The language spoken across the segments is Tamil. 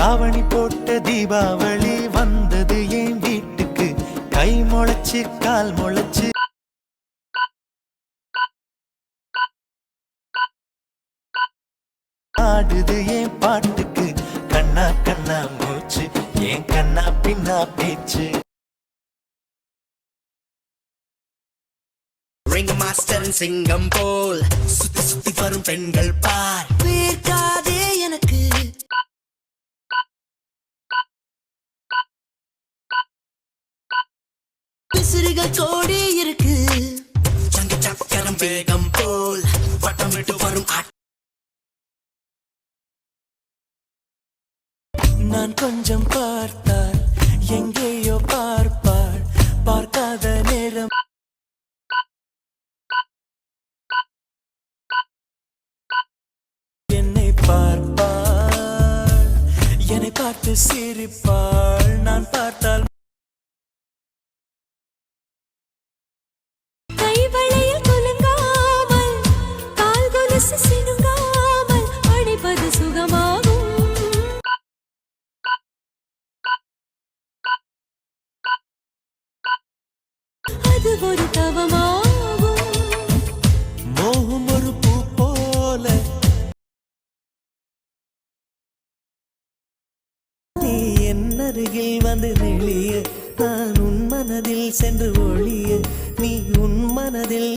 தாவணி போட்ட தீபாவளி வந்தது என் வீட்டுக்கு. கை முளைச்சு கால் முளைச்சு ஆடுது என் பாட்டுக்கு. கண்ணா கண்ணா மூச்சு என் கண்ணா பின்னா பேச்சு. ரிங் மாஸ்டர் சிங்கம் போல் சுத்தி சுத்தி வரும் பெண்கள் பார். வேர்க்காதே எனக்கு விசிறிகள் கோடி இருக்கு. சங்கு சக்கரம் வேகம் போல் பட்டம் விட்டு வரும். நான் கொஞ்சம் பார்த்தால் எங்கேயோ பார்ப்பாள். பார்க்காத நேரம் என்னை பார்ப்பாள். என்னை பார்த்து சிரிப்பாள். நான் பார்த்தால் கைவளையில் குலுங்காமல் கால் கொலுசு சினுங்காமல் அணைப்பது சுகமாகும். அது ஒரு தவமாகும். மோகம் ஒரு பூ போல நீ என் அருகில் வந்து நெளிய. நான் உன் மனதில் சென்று ஒளிய. நீ உன் மனதில்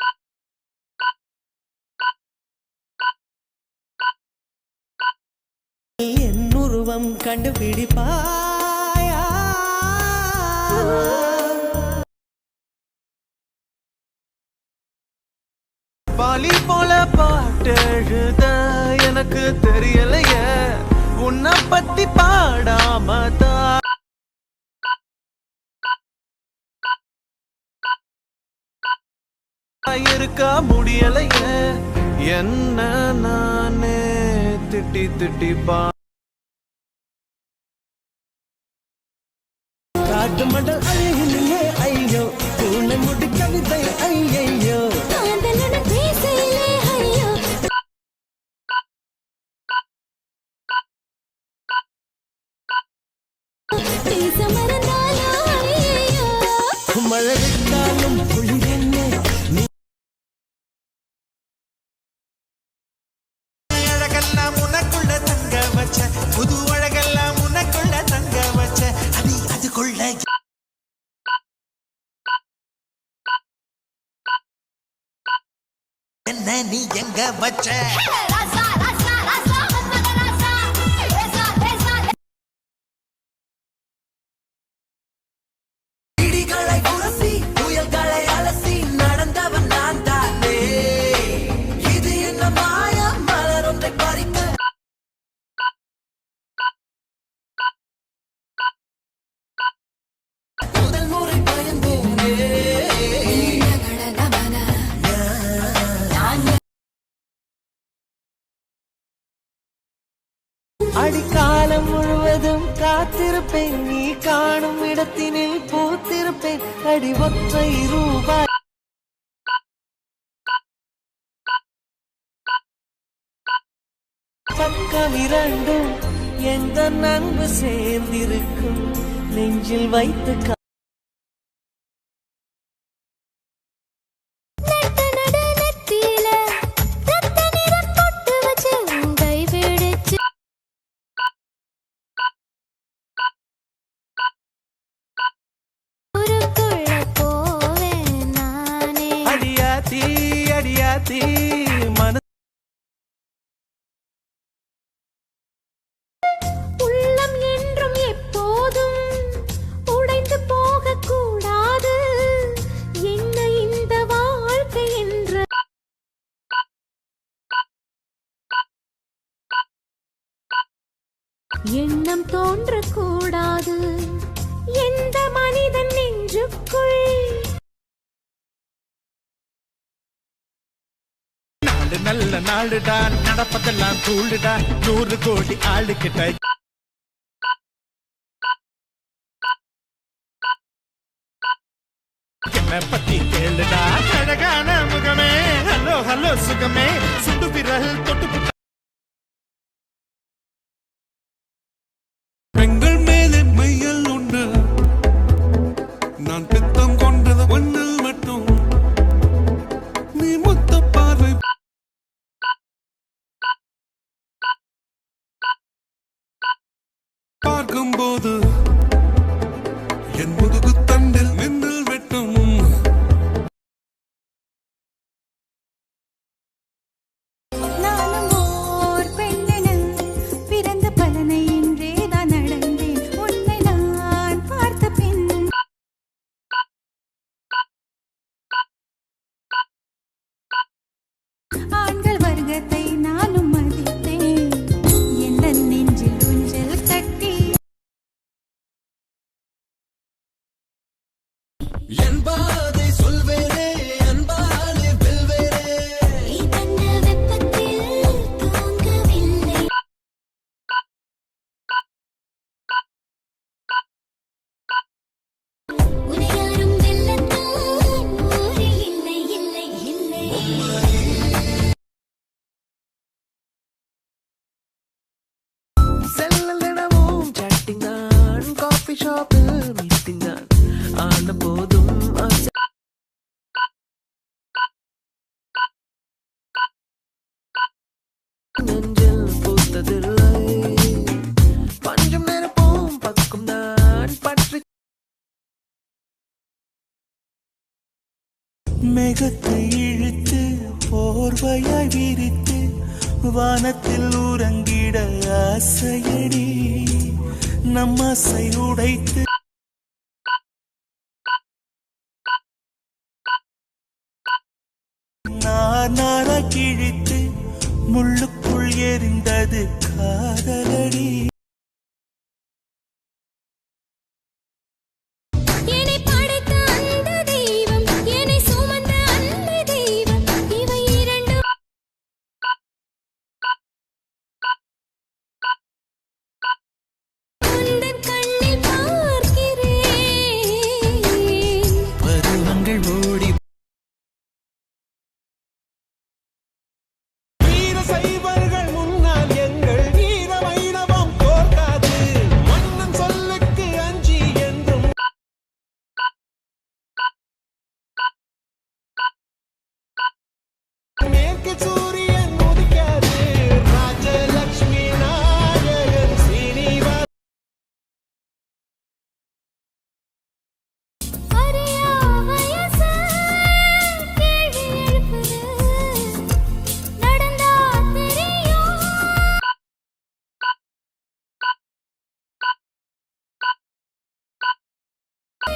என் உருவம் கண்டுபிடிப்பாயா. பாலி போல பாட்டெழுத எனக்கு தெரியலையே. உன்னை பத்தி பாடாம இருக்க முடியலையே. என்ன நானே திட்டி திட்டி காட்டு மண்டல் அழகிலே ஐயோ. பூனை முடி கவிதை ஐயோ. காதலுடன் பேசையிலே ஐயோ. பேச மறந்தாலோ ஐயோ. மழை விட்டாலும் குளிரென்ன நீ அழகெல்லாம் உனக்குள்ள தங்க வச்ச. புது அழகெல்லாம் உனக்குள்ள தங்க வச்ச. அடி அதுக்குள்ள என்ன நீ எங்க வச்ச. இடிகளை உரசி புயல்களை அலசி நடந்தவன் நான் தானே. இது என்ன மாயா மலர் ஒன்றை பறிக்க. முதல் முறை பயந்தேனே. அடிக்காலம் முழுவதும் காத்திருப்பேன். நீ காணும் இடத்தினில் பூத்திருப்பேன். அடி ஒற்றை ரூபாய் பக்கம் இரண்டும் எந்த நண்பு சேர்ந்திருக்கும். நெஞ்சில் வைத்து நட்ட நடு நெத்தியில ரத்த நிறம் பொட்டு வச்சு உன் கை பிடிச்சு ஊருக்குள்ள போவேன் நானே. அடியாத்தி அடியாத்தி மன உள்ளம் என்றும் எப்போதும் உடைந்து போகக்கூடாது. என்ன இந்த வாழ்க்கை என்ற எண்ணம் தோன்றக்கூடாது. எந்த மனிதன் நெஞ்சுக்குள் நாடு நல்ல நாடுடா. நடப்பதெல்லாம் தூளுடா. 100 கோடி ஆளுக்கிட்ட என்ன பத்தி கேளுடா. அழகான முகமே ஹலோ ஹலோ சுகமே. சுண்டு விரல் தொட்டு என்பதை சொல்வேனே அன்பாலே வெல்வேனே இதென்ன வெப்பத்தில் தூங்கவில்லை உன்னை யாரும் வெல்லத்தான் ஊரில் இல்லை இல்லை இல்லை செல்லலிடமும் chatting தான் காஃபி ஷாப்பில் மீட்டிங் தான் ஆன போதும் நெஞ்சில் பூத்ததில்லை பஞ்சம் நெருப்பும் பக்கம் தான் பற்றி மேகத்தை இழுத்து போர்வையாய் விரித்து வானத்தில் உறங்கிட ஆசையடி நம் ஆசை உடைத்து நாரா கிழித்து முள்ளுக்குள் எரிந்தது காதலடி என்னை படைத்த அந்த தெய்வம் என்னை சுமந்த அந்த தெய்வம் இவை இரண்டும் உந்தன் கண்ணில் பார்க்கிறேன் பருவங்கள் ஓடி வீர சைவர்கள் முன்னால் எங்கள் வீர வைணவம் தோற்காது மன்னன் சொல்லுக்கு அஞ்சி என்றும் மேற்கு சூரியன் உதிக்காது ராஜலட்சுமி நாயகன் சீனிவாச அறியா வயசு கேள்வி எழுப்புது நடந்தா தெரியும்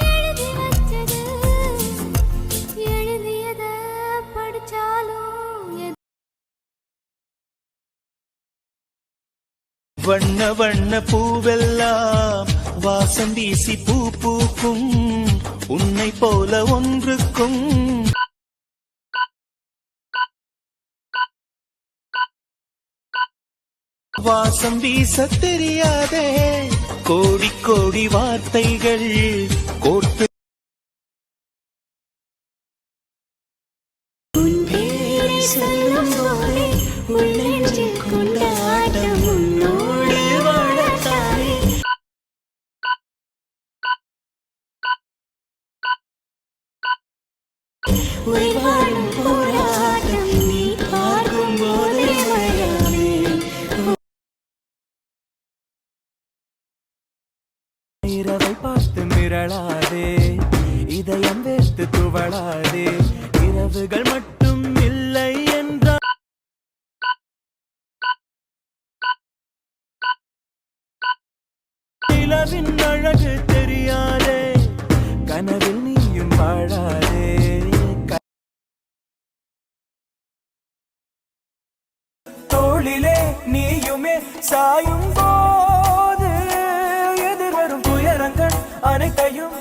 எழுதி வச்சது எழுதியத படிச்சாலும் வண்ண வண்ண பூவெல்லாம் வாசம் வீசி பூ பூக்கும் உன்னை போல ஒன்றுக்கும் வாசம் வீச தெரியாதே கோடி கோடி வார்த்தைகள் கோர்த்து உன் பேரை சொல்லும் போதே உள்ளெஞ்சில் கொண்டாட்டம் உன்னோடு வாழத்தானே உயிர் வாழும் போராட்டம் நீ பார்க்கும் போதே மழையாவே இரவை பார்த்து மிரளாதே இதயம் வேர்த்து துவளாதே இரவுகள் மட்டும் இல்லை என்றால் நிலவின் அழகு தெரியாதே கனவில் நீயும் வாழாதே தோளிலே நீயுமே சாயும் போது எதிர்வரும் துயரங்கள் அனைத்தையும்